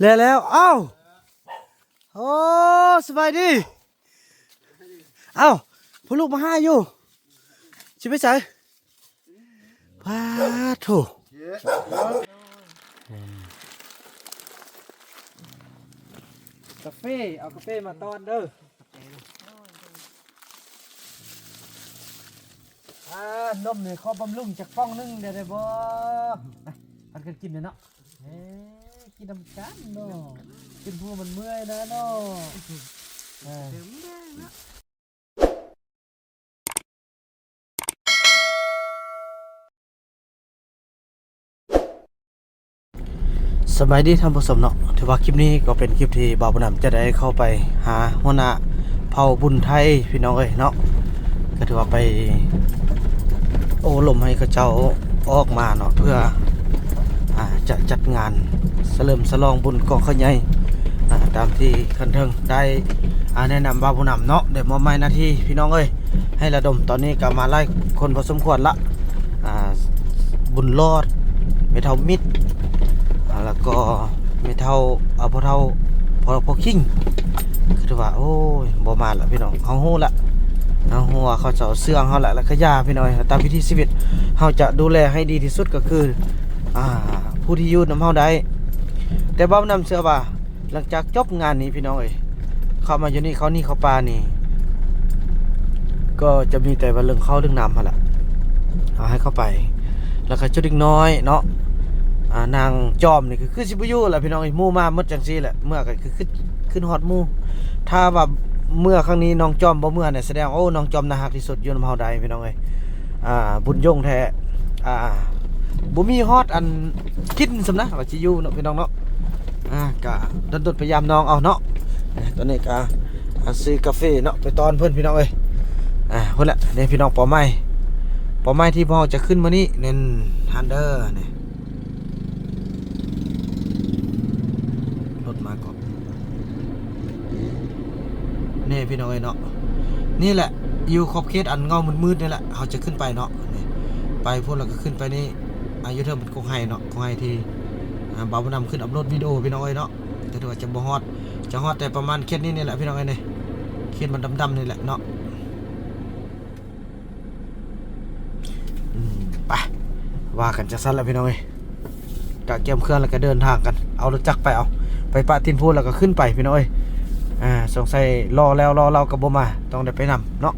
แล้วเอ้าโอ้สบายดีเอ้าพ่อลูกมาหาอยู่ชิไปใส่พาโถกาแฟเอากาแฟมาตอนเด้อนมเนี่ยเขาบำรุงจากฟ้องนึงเดี๋ยวได้บ่พันกันกินเนาะกินน้ำกันเนาะกินพวกมันเมื่อยนะเนาะสมัยดีท่านผู้ชมเนาะถือว่าคลิปนี้ก็เป็นคลิปที่บ่าวบุญนำจะได้เข้าไปหาหัวหน้าเผ่าบุญไทยพี่น้องเนาะก็ถือว่าไปโอ้ลมให้เขาเจ้าออกมาเนาะเพื่อจะจัดงานเฉลิมฉลองบุญกองข้าวใหญ่ตามที่คันเทิงได้แนะนำบ่าวบุญนำเนาะเดี๋ยวมอบหมายหน้าที่พี่น้องให้ระดมตอนนี้ก็มาไล่คนพอสมควรละบุญรอดไม่เท่ามิดแล้วก็ไม่เท่าพอคิงคือว่าโอ้ยบ่มาละพี่น้องเฮาฮู้ละเฮาฮู้ว่าเขาจะเอาเสื่องเฮาละแล้วก็ยาพี่น้องตามวิถีชีวิตเฮาจะดูแลให้ดีที่สุดก็คือผู้ที่อยู่นำเฮาได้แต่บ่นำเชื่อว่าหลังจากจบงานนี้พี่น้องเข้ามาอยู่นี่เขาปลานี่ก็จะมีแต่ว่าเรื่องเข้าเรื่องน้ำหั่นล่ะเอาให้เข้าไปแล้วก็จุดอีกน้อยเนาะนางจอมนี่คือสิบอยู่แหละพี่น้องหมู่มาหมดจังซี่แหละเมื่อก็คือขึ้นฮอดหมู่ถ้าว่าเมื่อครั้งนี้น้องจอมบ่เมื่อเนี่ยแสดงโอ้น้องจอมน่ารักที่สุดอยู่นำเฮาได้พี่น้องบุญยงแท้บ่มีฮอดอันกินสำนะว่าสิอยู่เนาะพี่น้องเนาะก็ดนพยายามน้องเอาเนาะตอนนี้ก็ซื้อกาแฟเนาะไปตอนเพิ่นพี่น้องเพิ่นละนี่พี่น้องปอไม้ที่พ่อจะขึ้นมานี่เน้นฮันเดอร์นี่รถมาก่อนนี่พี่น้องเนาะนี่แหละอยู่ขอบเขตอันเงามืดๆนี่แหละเขาจะขึ้นไปเนาะนี่ไปพวกเราก็ขึ้นไปนี่อายุเท่ามันคงไห้เนาะคงไห้ที่บ่าวบุญนำขึ้นอัพโหลดวิดีโอพี่น้องเนาะแต่ถือว่าจะบ่ฮอดแต่ประมาณเขตนี้นี่แหละพี่น้องนี่เขตมันดำๆนี่แหละเนาะไปว่ากันจะสั้นแล้วพี่น้องกะเกี่ยมเครื่องแล้วก็เดินทางกันเอารถจักรไปปะตินพูนแล้วก็ขึ้นไปพี่น้องสงสัยรอเรากับบ่มาต้องได้ไปนำเนาะ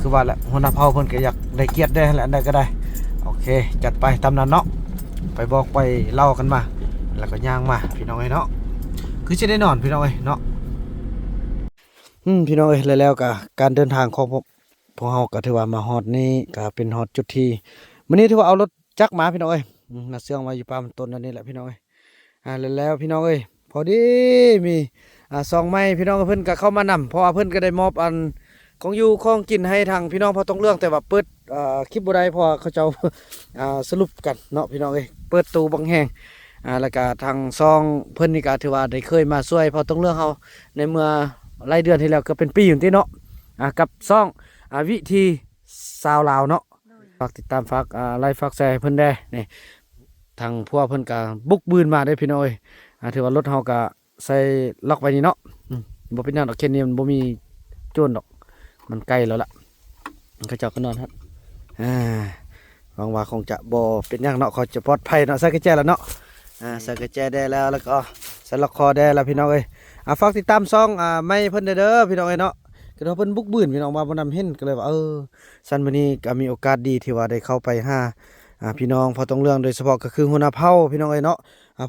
คือว่าแหละหัวหน้าเผ่าเพิ่นก็อยากได้เกียรติได้แหละได้ก็ได้โอเคจัดไปตามนั้นเนาะไปบอกไปเล่ากันมาแล้วก็ย่างมาพี่น้องเนาะคือจะได้นอนพี่น้องเนาะพี่น้องแล้วก็การเดินทางของพวกเฮาก็ถือว่ามาฮอดนี่ก็เป็นฮอดจุดที่มื้อนี้ถือว่าเอารถจักรมาพี่น้องน่าเสื่องมาอยู่ปามต้นนั่นนี่แหละพี่น้องแล้วพี่น้องพอดีมีซองไม้พี่น้องเพิ่นก็เข้ามานำเพราะว่าเพิ่นก็ได้มอบอันของอยู่ของกินให้ทางพี่น้องพอต้องเรื่องแต่ว่าเปิดคลิปบ่ได้เพราะเขาเจ้าสรุปกันเนาะพี่น้องเปิดตู้บังแห้งแล้วก็ทางซองเพิ่นนี่ก็ถือว่าได้เคยมาช่วยพอต้องเรื่องเฮาในเมื่อรายเดือนที่แล้วก็เป็นปีอยู่ที่เนาะกับซองวิธีสาวลาวเนาะฝากติดตามฝากไลค์ฝากแชร์เพิ่นได้นี่ทางพวกเพิ่นก็บุกบืนมาได้พี่น้องถือว่ารถเฮาก็ใส่ล็อกไว้นี่เนาะบ่เป็นหยังดอกเข็นนี่มันบ่มีโจรดอกมันใกล้แล้วล่ะเขาเจ้าก็นอนครับหวังว่าคงจะบ่เป็นหยังเนาะเขาจะปลอดภัยเนาะใส่กระแจแล้วเนาะใส่กระแจได้แล้วก็ใส่ล็อกคอได้แล้วพี่น้องฝากติดตามซองไม่เพิ่นเด้อพี่น้องเนาะก็เพิ่นบุกบืนพี่น้องมาบ่นำเห็นก็เลยว่าสันมื้อนี้ก็มีโอกาสดีที่ว่าได้เข้าไปหาพี่น้องพอต้องเรื่องโดยเฉพาะก็คือหัวหน้าเผ่าพี่น้องเนาะ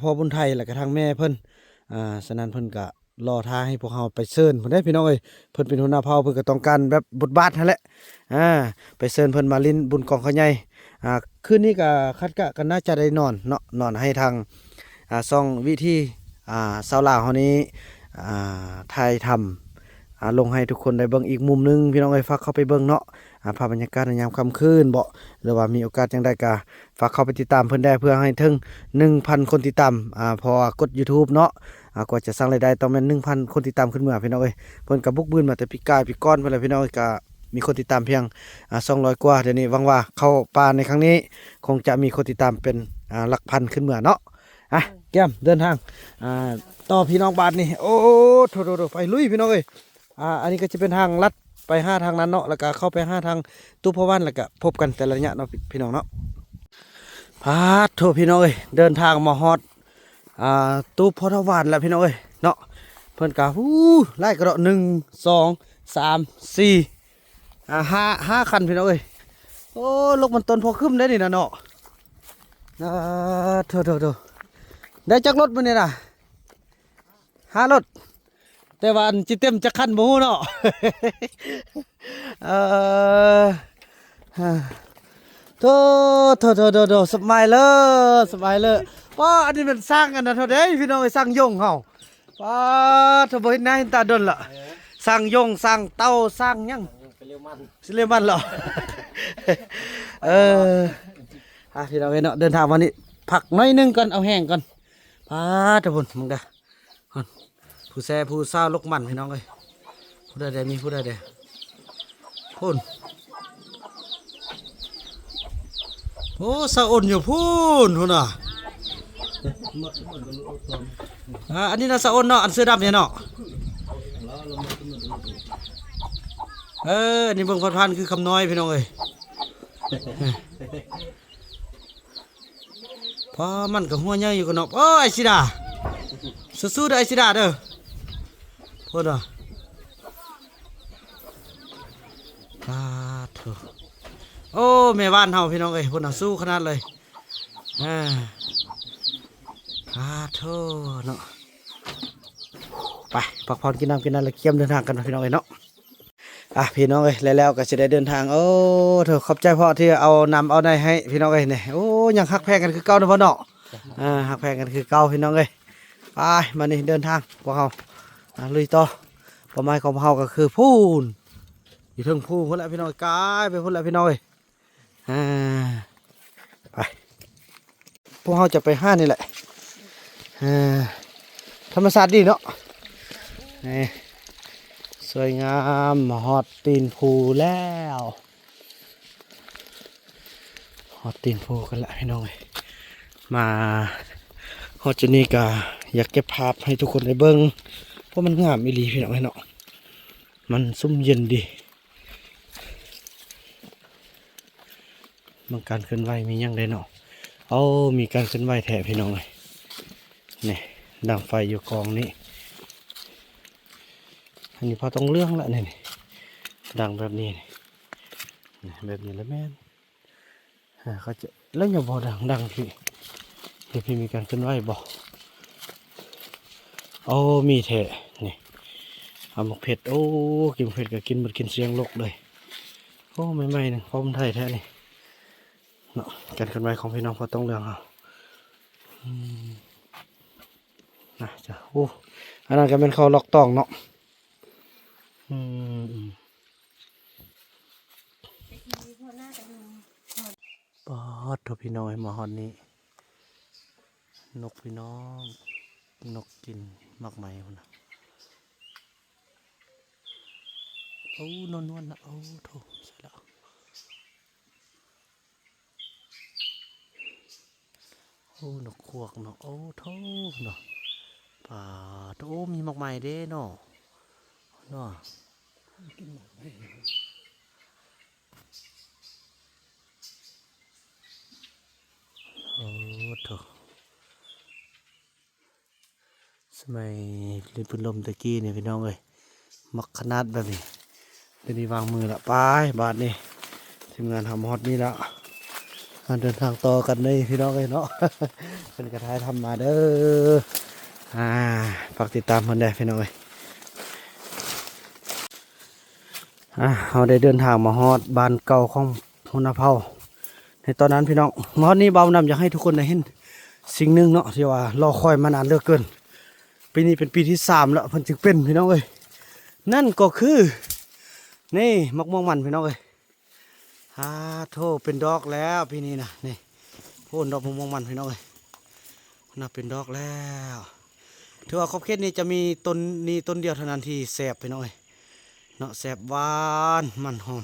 พ่อบุญไทยแล้วก็ทางแม่เพิ่นฉะนั้นเพิ่นก็รอท่าให้พวกเราไปเชิญเพิ่นได้พี่น้องเพิ่นเป็นหัวหน้าเผ่าเพิ่นก็ต้องการแบบบทบาทนั่นแหละไปเชิญเพิ่นมาลิ้นบุญกองข้าวใหญ่คืนนี้ก็คัดกะกันน่าจะได้นอนเนาะนอนให้ทางซ่องวิธีสาวลาวเฮานี้ถ่ายทำลงให้ทุกคนได้เบิ่งอีกมุมนึงพี่น้องฝากเข้าไปเบิ่งเนาะภาพบรรยากาศในยามค่ำคืนบ่หรือว่ามีโอกาสจังได๋ก็ฝากเข้าไปติดตามเพิ่นได้เพื่อให้ถึง 1,000 คนติดตามพอกด YouTube เนาะกว่าจะสร้างรายได้ต้องแม่น 1,000 คนติดตามขึ้นเมื่อพี่น้องเพิ่นก็บุกบืนมาแต่ปีกายปีก้อนเพิ่นแหละพี่น้องก็มีคนติดตามเพียง200 กว่าเดี๋ยวนี้หวังว่าเข้าป่าในครั้งนี้คงจะมีคนติดตามเป็นหลักพันขึ้นเมื่อเนาะเก็บ ก้มเดินทางต่อพี่น้องบาทนี่โอ้โถไปลุยพี่น้องเอ้ยอันนี้ก็จะเป็นทางลัดไปห้าทางนั้นเนาะแล้วก็เข้าไปห้าทางตู้พ่อบ้านแล้วก็พบกันแต่ละระยะเนาะพี่น้องเนาะพาโถพี่น้องเอ้ยเดินทางมาฮอดตู้พ่อทวารแล้วพี่น้องเอ้ยเนาะเพิ่นกะไล่กระโดด1 2 3 4ห้าคันพี่น้องเอ้ยโอ้ลูกมันต้นพอขึ้นได้นี่นะเนาะโถได้จักรถมื้อนี่น่ะ5 รถแต่ว่าอันจิเต็มจักคันบ่ฮู้เนาะ เออโถสบายเลยว้าอันนี้มันสร้างกันนะเท่าใดพี่น้องไอ้สร้างยงเฮาว้าถ้าบ่เห็นหน้าเห็นตาดนล่ะสร้างยงสร้างเต้าสร้างหยังสิเลมันเหรอ พี่น้องเอ้ยเนาะเดินทางวันนี้พักน้อยนึงก่อนเอาแห้งก่อนพาทุกคนมึงเด้อผู้แซ่ผู้เศร้าลกมันพี่น้องเอ้ยผู้ใดมีผู้ใดพูนโอ้สะอ่อนอยู่พูนน่ะอันนี้น่ะสะอ่อนเนาะอันเสื้อดำเนี่ยเนาะนี่เบิ่งพันคือคำน้อยพี่น้องเอ้ยพอมันกับหัวใหญ่อยู่กันเนาะโอ้ไอซิดาสู้ๆเด้อไอซิดาเด้อพูดเนาะโถโอ้แม่บ้านเฮาพี่น้องเอ้ยพูดน่ะสู้ขนาดเลยโถเนาะไปพักผ่อนกินน้ำแล้วเคี่ยมเดินทางกันพี่น้องเอ้ยเนาะพี่น้องเอ้ยแล้วก็จะได้เดินทางโอ้เถอะขอบใจพ่อที่เอานำเอาได้ให้พี่น้องเอ้ยเนี่ยโอ้ยังฮักแพงกันคือเก่านะพ่อเนาะฮักแพงกันคือเก่าพี่น้องเอ้ยไปมานี่เดินทางพวกเราลุยต่อประมาณของเราก็คือพูนอยู่ถึงพูนพุ่นละพี่น้องกายไปพุ่นละพี่น้องเอ้ยไปพวกเราจะไปห้านี่แหละธรรมศาสตร์ดีเนาะสวยงามฮอดตีนภูแล้วฮอดตีนภูกันละพี่น้องเอ้ยมาฮอดจุดนี้ก็อยากเก็บภาพให้ทุกคนได้เบิ่งเพราะมันงามอีหลีพี่น้องเนาะมันซุ่มเย็นดีบางการเคลื่อนไหวมียังได้เนาะมีการเคลื่อนไหวแถบพี่น้องเลยนี่ดังไฟอยู่กองนี้อันนี้พอต้องเรื่องละนี่ดังแบบนี้แบบนี้แล้วแม่นเขาจะแล้วอย่าบอกดังพี่มีการเคลื่อนไหวบอกมีแถะนี่เอาหมกเผ็ดกินเผ็ดก็กินหมดกินเสียงลกเลยไม่หนึ่งพร้อมไทยแท้นี่เนาะการเคลื่อนไหวของพี่น้องพอต้องเรื่องเอานะจ้ะอันนั้นก็เป็นเขาล็อกตองเนาะปอดทุพี่น้อยมาฮอนนี้นกพี่น้องนกกินมากมายคนนะนวลนะโถใช่แล้วนกขวกเนาะโถเนาะป่ามีมากมายเด้เนาะโถสมัยเล่นปืนลมตะกี้เนี่ยพี่น้องเอ้ยมักขนาดแบบนี้เดี๋ยวนี้วางมือละไปบาทนี่ทีมงานทำฮอตนี่แล้วการเดินทางต่อกันเลยพี่น้องเอ้ยเนาะเป็นกระทายทำมาเด้อฝากติดตามมันได้พี่น้องเอ้ยเราได้เดินทางมาฮอดบ้านเก่าของหัวหน้าเผ่าในตอนนั้นพี่น้องฮอดนี้เบานำอยากให้ทุกคนได้เห็นสิ่งหนึ่งเนาะที่ว่ารอคอยมานานเหลือเกินปีนี้เป็นปีที่3แล้วเพิ่นจึงเป็นพี่น้องเอ้ยนั่นก็คือนี่มะม่วงมันพี่น้องเอ้ยโธ่เป็นดอกแล้วปีนี้นะนี่โพ่นดอกมะม่วงมันพี่น้องเอ้ยน่าเป็นดอกแล้วถือว่าครอบเขตนี้จะมีต้นนี้ต้นเดียวเท่านั้นที่แสบพี่น้องเอ้ยเนาะแสบหวานมันหอม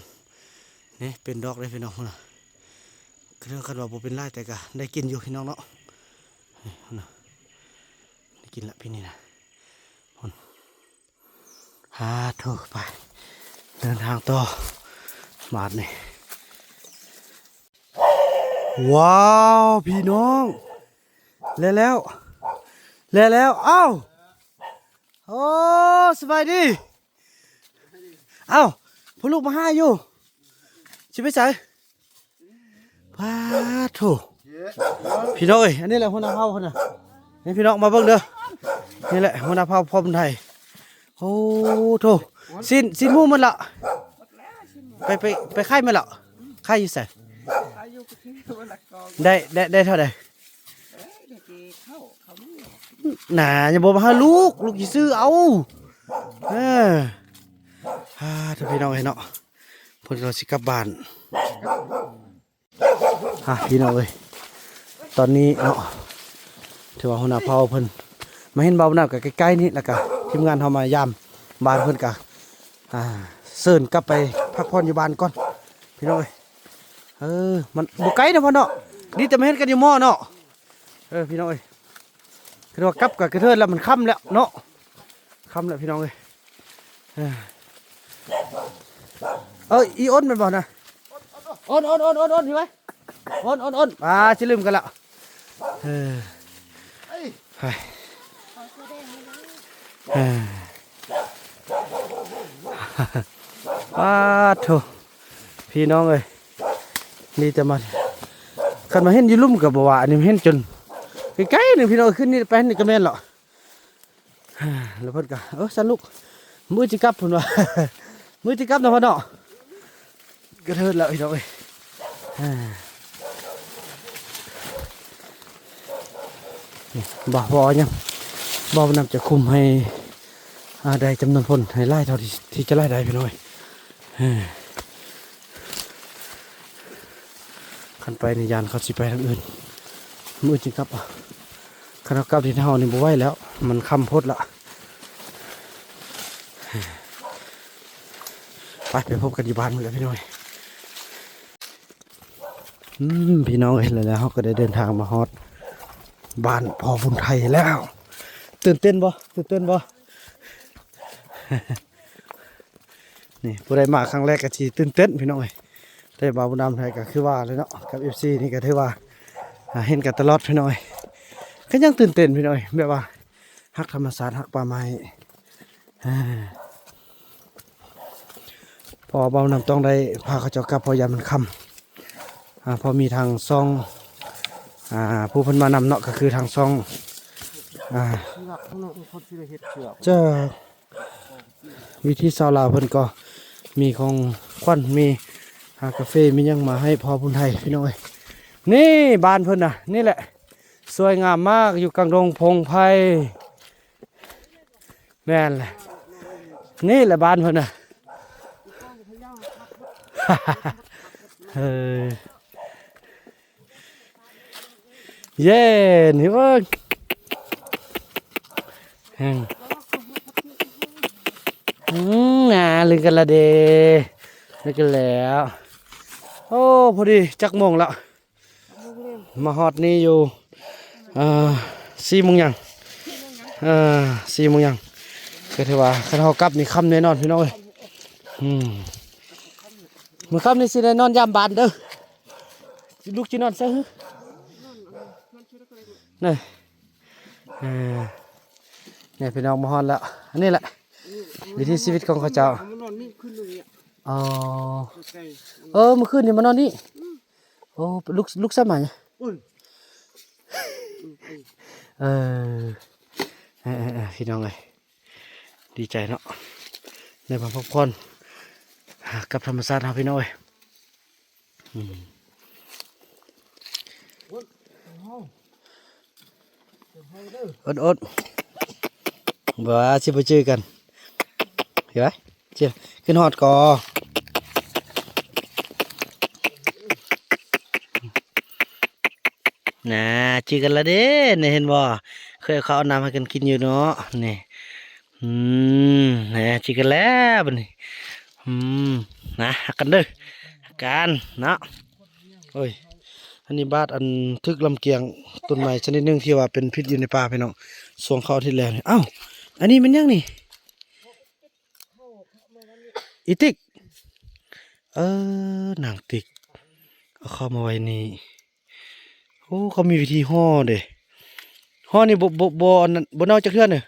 นี่เป็นดอกเลยพี่น้องนะเรื่องกันว่าบ่เป็นไรแต่ก็ได้กินอยู่พี่น้องเนาะ กินละพี่นี่นะพุ่นหาโถไปเดินทางต่อบาดนี่ว้าวพี่น้องแล้วเอ้าโอ้สบายดีเอ้าพ่อลูกมาหาอยู่ชิไปใส่พาโถพี่น้องเอ้ยอันนี้แหละหัวหน้าเผ่าคนน่ะนี่พี่น้องมาเบิ่งเด้อนี่แหละหัวหน้าเผ่าพ่อบุญไทยโอ้โถสิ้นหมูมันละไปค่ายมันละค่ายอยู่ไสได้เท่าใดน่าอย่าบอกมาหาลูกสิซื้อเอาถ้าพี่น้องเห็นเนาะเพิ่นก็สิกลับบ้านพี่น้องเอ้ยตอนนี้เนาะถือว่าหัวหน้าเผ่าเพิ่นมาเห็นเบาหน้ากับใกล้ๆนี่แล้วก็ทีมงานเฮามายามบ้านเพิ่นก็เชิญกลับไปพักผ่อนอยู่บ้านก่อนพี่น้องเอ้ยมันบ่ไกลนะพ่อเนาะนี่แต่มาเห็นกันอยู่หม้อเนาะพี่น้องเอ้ยคือว่ากลับกับกระเทินแล้วมันค่ำแล้วเนาะค่ำแล้วพี่น้องเอ้ยอีอ้นมันบอกนะอ้นเห็นไหมอ้นชิลืมกันละโถพี่น้องเอ้ยนี่จะมาขันมาเห็นยืลุ่มกับบัวอันนี้เห็นจนใกล้ๆหนึ่งพี่น้องขึ้นนี่ไปนี่ก็แม่นหรอแล้วเพิ่นก็สนุกมือจิกับพุ่นว่ามือจิกับนะพ่อเนาะกระเทิดแล้วพี่น้องเอ้ยบ่ยังบ่นำจะคุมให้ได้จำนวนคนให้ไล่เท่าที่จะไล่ได้พี่น้องขันไปในยานเขาสิไปทางอื่นมือจิกับคณะกรรมที่เฮานี่บ่ไหวแล้วมันค่ำพดละไปพบกันที่บ้านมื้อพี่น้องพี่น้องเห็นแล้วเขาก็ได้เดินทางมาฮอดบ้านพ่อบุญไทยแล้วตื่นเต้นบ่นี่ผู้ใดมาครั้งแรกก็สิตื่นเต้นพี่น้องแต่บ่าวบุญดำไทยก็คือว่าเลยเนาะกับ FC นี่ก็ถือว่าเห็นกันตลอดพี่น้องก็ยังตื่นเต้นพี่น้องแบบว่าฮักธรรมศาสตร์ฮักป่าไม้พอบ่าวนำต้องได้พาเขาเจ้ากลับพอยามมันค่ำพอมีทางซ่องผู้เพิ่นมานำเนาะก็คือทางซ่องจะวิธีชาวลาวเพิ่นก็มีของควันมีกาแฟมียังมาให้พอบุญไทยพี่น้องนี่บ้านเพิ่นน่ะนี่แหละสวยงามมากอยู่กลางดงพงไผ่แม่นแหละนี่แหละบ้านเพิ่นน่ะเย้นี่ว่าลืมกันละเดลืมกันแล้วโอ้พอดีจักโมงแล้วมาฮอดนี่อยู่4 โมงยัง4 โมงยังก็ถือว่าคันเฮากลับนี่ค่ำแน่นอนพี่น้องเอ้ยมื้อค่ำนี่สิได้นอนยามบ้านเด้อลูกสินอนซะนี่เนี่ยพี่น้องมาฮอดแล้วอันนี้แหละวิถีชีวิตของเขาเจ้าเมื่อคืนนี่มานอนนี่โอ้ลูกสมัยพี่น้องเลยดีใจเนาะในความพักผ่อนกับธรรมชาติครับพี่น้องเลยอดบ่ชิไปเจอกันเห็นไหมเจ้าขึ้นหอดกอน่ะจือกันละเด้เนี่ยเห็นบ่เคยเขาเอาน้ำให้กันกินอยู่เนาะนี่น่ะจือกันแล้วบัดนี้นะหักกันเด้อกันเนาะโอ้ยอันนี้บาดอันทึกลำเกียงต้นไม้ชนิดหนึ่งที่ว่าเป็นพิษอยู่ในป่าพี่น้อง สวงเข้าที่แล้วนี่เอ้าอันนี้มันยังนี่อีติกหนังติกเอาเข้ามาไว้นี่โอ้เขามีวิธีห่อเด้ห่อนี่บ่อันนั้นบ่เน่าจักเทื่อเนี่ย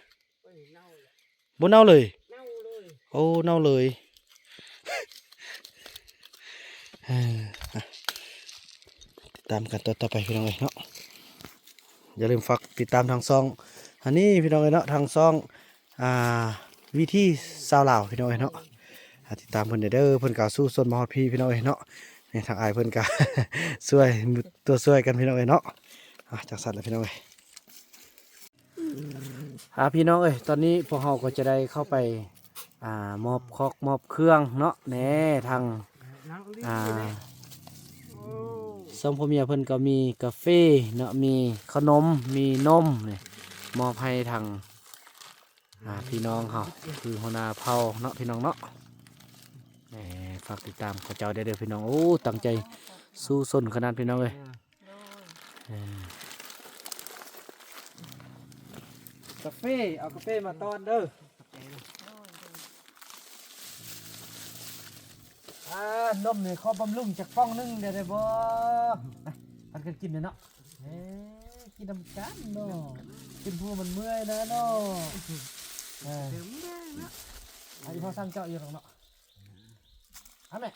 บ่เน่าเลยโอ้เน่าเลยเอออ่ะติดตามกันต่อไปพี่น้องเอ้ยเนาะอย่าลืมฝากติดตามทางช่องอันนี้พี่น้องเอ้ยเนาะทางช่องอ่าวิธีชาวลาวพี่น้องเอ้ยเนาะติดตามเพิ่นเด้อเพิ่นก็สู้ส่วนมาฮอดพี่น้องเอ้ยเนาะในทางอายเพิ่นก็ ช่วยตัวช่วยกันพี่น้องเอ้ยเนาะจักสั่นแล้วพี่น้องเอ้ยพี่น้องเอ้ยตอนนี้พวกเราก็จะได้เข้าไปมอบคอกมอบเครื่องเนาะแหน่ทางสมพ่อเมียเพิ่นก็มีกาแฟเนาะมีขนมมีนมนี่มอบให้ทางพี่น้องเฮาคือหัวหน้าเผ่าเนาะพี่น้องเนาะฝากติดตามเขาเจ้าได้เด้อพี่น้องโอ้ตั้งใจสู้สนขนาดพี่น้องเลยกาแฟเอากาแฟมาต้อนเด้อนมเนี่ยขอบำรุงจากป้องนึงได้บ่มันกันกินเนาะกินน้ำกันเนาะกินพวกมันเมื่อยนะเนาะไอ้พ่อสั่งเจาะอยู่ตรงเนาะแม่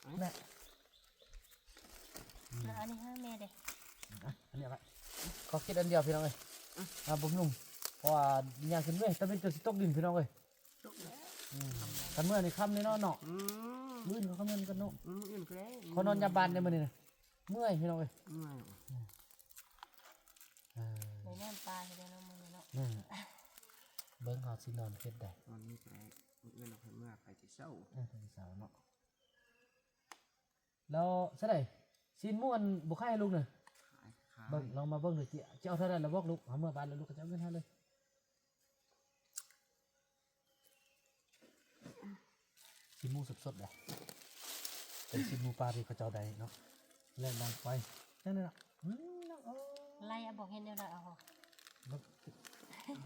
อันนี้ให้แม่เด้อันนี้อะไรขอคิดอันเดียวพี่น้องเลยบุ้มนุ่มเพราะว่าอยากกินเมื่อยแต่เป็นจุดสิตกดินพี่น้องเลยกันเมื่อในค่ำในนอนเนาะลื่นเขาเมื่อกันเนาะเขานอนยาบานในมันนี่นะเมื่อยพี่น้องเลยในน้ำปลาที่ได้น้ำมันเนาะเบิ้งเขาสินอนเพ็ดได้นอนนี่ไปเมื่อเราเมื่อไปที่เช้าเนาะแล้วเสร็จเลยสินม้วนบุกให้ลูกหน่อยเบิ้งลองมาเบิ้งหน่อยเจ้าเท่าไรเราบอกลูกเอาเมื่อบานแล้วลูกก็จะเอาเงินให้เลยสินมูสดๆเลยเป็นสินมูปลาที่เขาเจ้าใดเนาะเล่นดังไฟนั่นน่ะไล่บอกเห็นเดี๋ยวเราเอา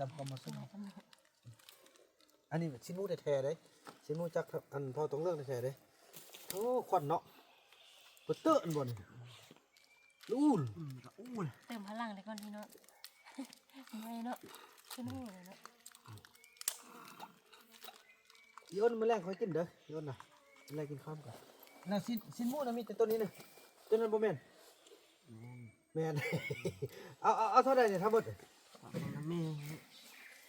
ดำกำมาส้มอันนี้สินมูแท้ๆเลยสินมูจากอันพอตรงเรื่องแท้ๆเลยโอ้ควันเนาะเปิดเตอะอันบนอู้ลเติมพลังเลยก่อนพี่เนาะไม่เนาะขึ้นหูเลยเนาะโยนมาแรงคอยกินเด้อโยนน่ะแรงกินข้ามกันน่ะสินมูนะมีแต่ตัวนี้นึงตัวนั้นบ่แม่นแม่นเอาเท่าไหร่เนี่ยทั้งหมด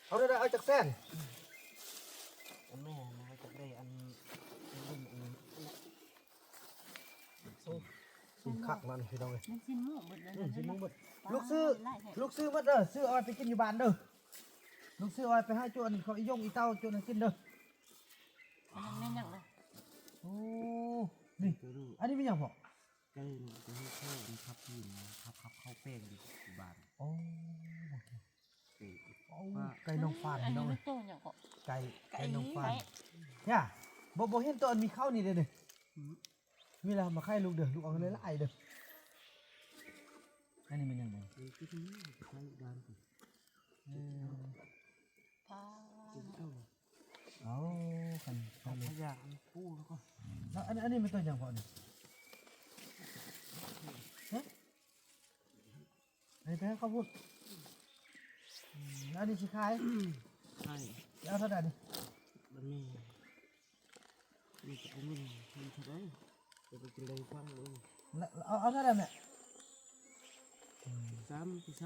เอาได้เอาจากแสนแม่นะจะได้อันสินคักมันพี่น้องเลยสินมูหมดเลยสินมูหมดลูกซื้อมาเด้อซื้อเอาไปกินอยู่บ้านเด้อลูกซื้อเอาไปให้จวนเขาอียงอีเต้าจวนกินเด้อแม่ยังเลยโอ้นี่อันนี้เป็นยังพอไก่จะให้ข้าวครับพี่นะครับข้าวแป้งอยู่บ้านโอ้ไก่น้องฟานน้องเลยไก่น้องฟานเนี่ยบ่เห็นตัวมีข้าวนี่เด้อเนี่ยมีอะไรมาไข่ลูกเด้อลูกเอาเลยละไอเด้ออันนี้มันยังไงเอากันอยากปูแล้วก็อันนี้มันตัวอย่างพอเนี่ยอันนี้เป็นข้าวพูดอันนี้ชิคายใช่แล้วเท่าไหร่ดิมันมีจะเอาเงินเท่าไหร่จะไปกินอะไรฟังเลยเอาเท่าไหร่แม่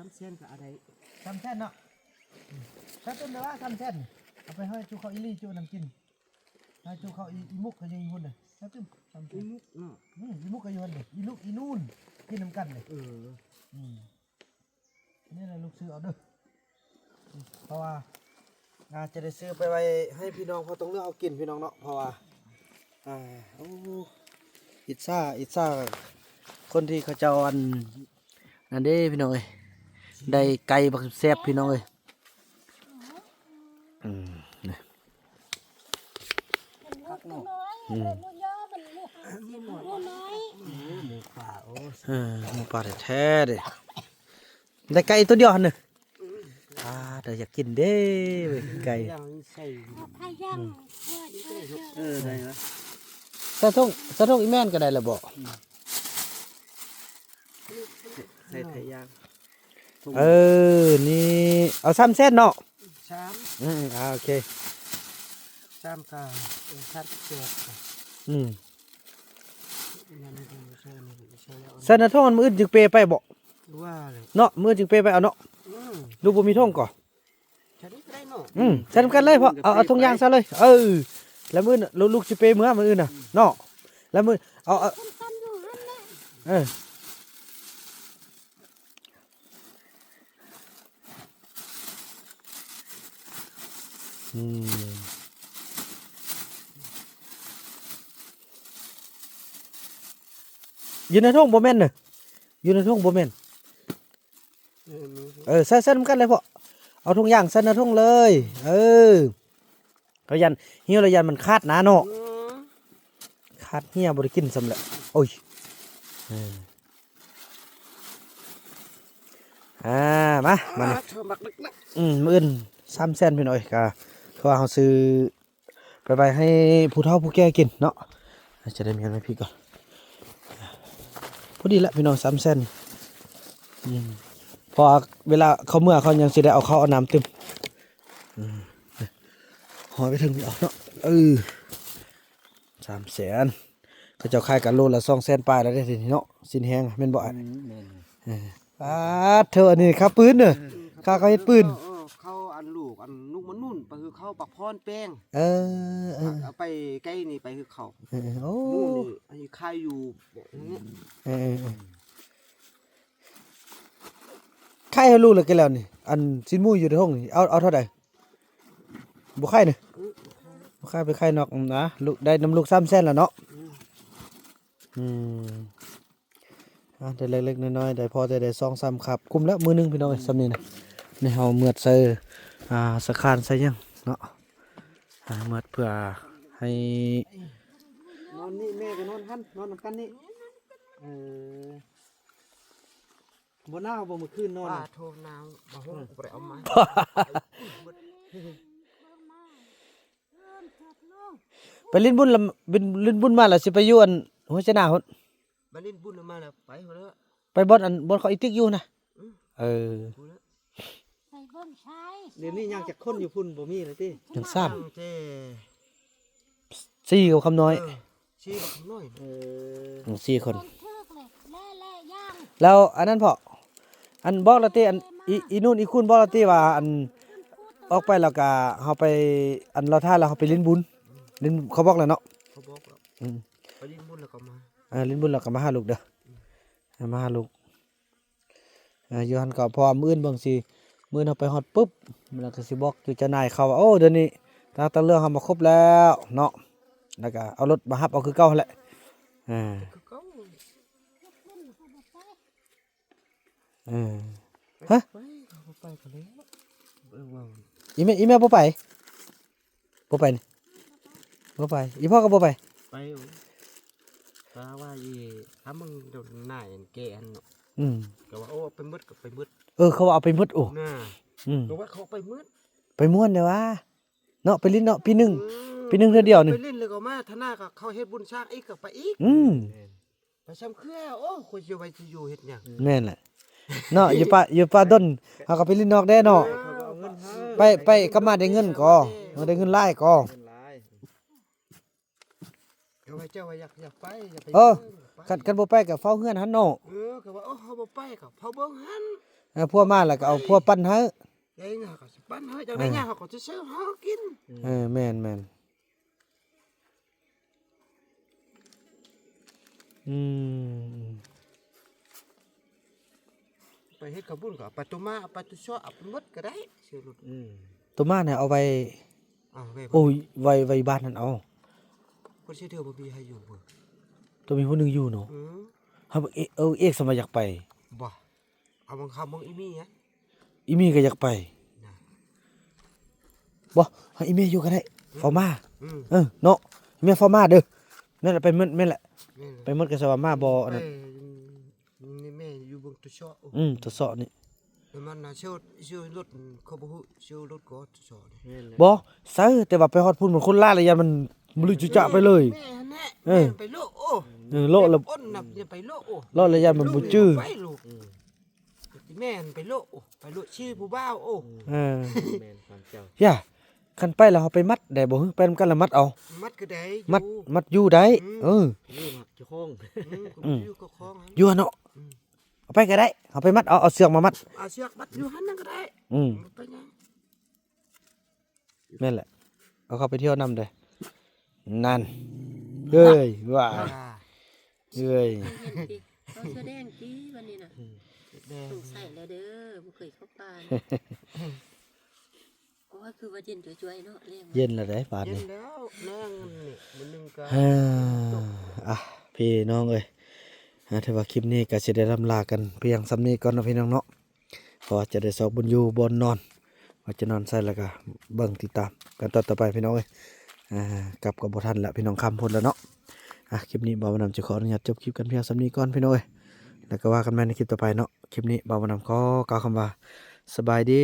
3 เซนกับอะไร3 เซนเนาะถ้าเป็นแบบว่า3 เซนเอาไปให้จูเขาอีลี่จูน้ำกินให้จูเขาอีมุกเขายังหุ่นเลยถ้าเป็นอีมุกเนาะอีมุกเขายังหุ่นเลยอีลูกอีนู่นกินน้ำกันเลยนี่แหละลูกซื้อเอาเด้อเพราะว่าจะได้ซื้อไปไว้ให้พี่น้องพอต้องเลือกเอากินพี่น้องเนาะเพราะว่าโอ้อิซ่าคนที่เขาเจ้าอันนั่นเด้พี่น้องเอ้ยได้ไก่บักแซ่บพี่น้องเอ้ยนี่พักเนาะหมูป่าโอ้หมูป่าแท้ๆเลยได้ไก่ตัวเดียวหันหนึ่ง เดี๋ยวอยากกินเด้เว้ยไก่ ย่างใส่ พาย่างช่วย ได้นะ สะทงอีแม่นก็ได้ละบ่ ใส่ไข่ย่าง นี่เอา3เส้นเนาะ ชาม โอเค ชามกาชัดเจือด อืม นั่นไม่ใช่ใช่แล้ว เส้นทงอันมื้ออื่นจึงเปไปบ่ ว่าเลย เนาะมื้อจึงเปไปเอาเนาะลูกบ่มีทงก่อ ใช่ได้เนาะ ใส่นำกันเลยพ่อเอาทงยางซะเลยแล้วมื้อน่ะลูกสิเปมื้ออื่นน่ะเนาะแล้วมื้อเอา กันอยู่นั่นแหละ เอออืมอยู่ในท้องบ่แม่นน่ะอยู่ในท้องบ่แม่นใส่นำกันเลยพ่อเอาทงย่างใส่ในท้องเลยเขายันเหี่ยวแล้วยันมันคาดหนาเนาะคาดเหี่ยบ่ได้กินสำเร็จโอ้ยมานี่ หมักลึก มื้ออื่น3เซนพี่น้อยก็คือว่าเฮาซื้อไปให้ผู้เฒ่าผู้แก่กินเนาะจะได้มีเงินให้พี่ก่อนพอดีละพี่น้อง3เซนพอเวลาเขาเมื่อเขายังสิได้เอาเข้าวเอาน้ำตึมหอยไปถึงพี่เอาเนาะ3แสนเขาเจ้าขายกันโลละ2แสนปลายแล้วได้ทีนี้เนาะสินแห้งแม่นบ่เธออันนี้ครับปืนเด้อข้าเขาเฮ็ดปืน เข้าอันลูกอันลูกมันนุ่นไปคือเข้าปักพรแป้ง เอาไปใกล้นี่ไปคือเขา โอ้ นู่นนี่อันนี้ค่ายอยู่บอกอย่างเงี้ย ไข่ให้ลูกเลยกันแล้วนี่อันซินมูอยู่ในห้องนี่เอาเท่าใดบ่ไข่นี่บ่ไข่ไปไข่นอกนะลูกได้น้ำลูก3แสนแล้วเนาะได้เล็กๆน้อยๆได้พอได้2-3ครับคุมแล้วมื้อนึงพี่น้องซ้ำนี่นะนี่เฮาเมือดใส่สะคานใส่ยังเนาะเมือดเพื่อให้ นอนนี่แม่ก็นอนหันนอนนำกันนี่บ่หนาวบ่มื้อคืนนอนโทรหนาวบ่ฮู้บ่ได้เอามา ไปลิ้นบุญละลิ้นบุญมาแล้วสิไปอยู่อันหัวชนะพุ่น บัดนี้บุญมาแล้วไปพุ่นแล้ว ไปบ่อนอันบ่อนเขาอีติ๊กอยู่นะใส่เบิ้งใช้ เดี๋ยวนี้ยังจะคนอยู่พุ่นบ่มีเลยติ จังทราบ เจ้ 4กับคำน้อย ชี้บักน้อย4คน ต้นเทือกเลยแล่ย่าง แล้วอันนั้นพออันบอกละติอันอีนู่นอีคุณบอกละติว่าอันออกไปแล้วก็เฮาไปอันเราท่าแล้วเฮาไปลิ้นบุญลิ้นเขาบอกแล้วเนาะ เขาบอกแล้วไปยิงบุญแล้วก็มา ลิ้นบุญแล้วก็มาหาลูกเด้อมาหาลูกอยู่หั่นก็พอมื้ออื่นเบิ่งสิมื้อเฮาไปฮอดปุ๊บมันก็สิบอกอยู่เจ้านายเขาว่าโอ้เดี๋ยวนี้ตาเรื่องเฮามาครบแล้วเนาะแล้วก็เอารถมารับเอาคือเก่าหั่นแหละคือเขา ฮะ ไปกันแล้วว่า อีแม่บ่ไปนี่บ่ไปอีพ่อก็บ่ไป ไปตาว่าอีถ้ามึงโดนหน้าแกนเนาะก็ว่าโอ้ไปมืดก็ไปมืด เขาว่าเอาไปหมดโอ้ น่าก็ว่าเขาไปมืด ไปม่วนเด้อว่าเนาะไปลิ้นเนาะปีหนึงเทื่อเดียวนึง ไปเล่นเลยก็มาทนาก็เขาเฮ็ดบุญสร้างอีกก็ไปอีกไปซ้ำเครือโอ้คนสิไว้สิอยู่เฮ็ดหยัง แม่นแหละเนาะอยู่ป่าดนเฮาก็ไปลิ้นนอกได้เนาะไปกลับมาได้เงินก็ได้เงินหลายก็ ก็ว่าเจ้าว่าอยากไปอยากไป กันบ่ไปก็เฝ้าเฮือนหันเนาะ ก็ว่าโอ้เฮาบ่ไปก็เผาเบิ่งหัน พวกมาแล้วก็เอาพวกปั้นให้ ได้หยังก็สิปั้นให้จังได้หยังเขาก็จะซื้อเฮากิน แม่นไปเฮ็ดกับบุญก็เอาไปตุมาเอาไปตุซ้อเอาไปหมดก็ได้ซื้อรถ ตัวมาเนี่ยเอาไป เอาไว้ โอ้ยไว้บ้านนั่นเอา คนสิเทื่อบ่มีให้อยู่บ่ ตัวมีผู้หนึงอยู่เนาะเฮาเอกสมัยอยากไป บ่เอาบังคับมึงอีมีฮะ อีมี่ก็อยากไปบ่ให้อีเมียอยู่ก็ได้เฝ้ามาเนาะอีเมียเฝ้ามาเด้อแม่นแหละไปหมดแม่นแหละไปหมดก็สว่ามาบ่อันนั้น นี่แม่อยู่เบิ่งตุซ้อ ทดสอบนี่ มันน่ะชื่อรถเขาบ่ฮู้ชื่อรถก็สอน บ่ใส่แต่ว่าไปฮอดพุ่นมันคนลาเลยยันมันบ่รู้จุจะไปเลย แม่แน่ เออ ไปโลโอ้ โลละ อ้นน่ะอย่าไปโลโอ้ โลละยันมันบ่จื้อ ไปลูกแม่นไปโลโอ้ไปโลชื่อผู้บ่าวโอ้ เออ แม่นความเจ้า ย่าคันไปแล้วเฮาไปมัดได้บ่ฮึไปนำกันแล้วมัดเอา มัดก็ได้ มัดอยู่ได้เออ อยู่หักเจ้าของอยู่กับของ อยู่หั่นเนาะเอาไปก็ได้เอาไปมัดเอาเสือกมามัด เอาเชือกมัดอยู่หั่นนั่นก็ได้ อืม ไปยัง แม่นแหละเอาเข้าไปเที่ยวนำเด้อนั่นเอ้ยว่าเอ้ย เขาแสดงกี้วันนี้น่ะ แดง สงสัยแล้วเด้อบ่เคยเข้าป่าโอ้ยคือว่าเย็นจ่วยๆเนาะเลี้ยง เย็นแล้วได้บาด เย็น นี้ แล้วแรงนี่มันนึงก็ อ่ะพี่น้องเอ้ยถือว่าคลิปนี้ก็สิได้ลำลากันเพียงสำนี้ก่อนเนาะพี่น้องเนาะเพอจะได้สอบบุญอยู่บนนอนว่าจะนอนใส่แล้วก็เบิ่งติดตามกันต่อไปพี่น้องเอ้ยกลับกับบ่ทันแล้วพี่น้องคำพุ่นแล้วเนาะคลิปนี้บ่าวนำจะขออนุญาตจบคลิปกันเพียงสำนี้ก่อนพี่น้องเอ้ยแล้วก็ว่ากันใหม่ในคลิปต่อไปเนาะคลิปนี้บ่าวนำขอกล่าวคำว่าสบายดี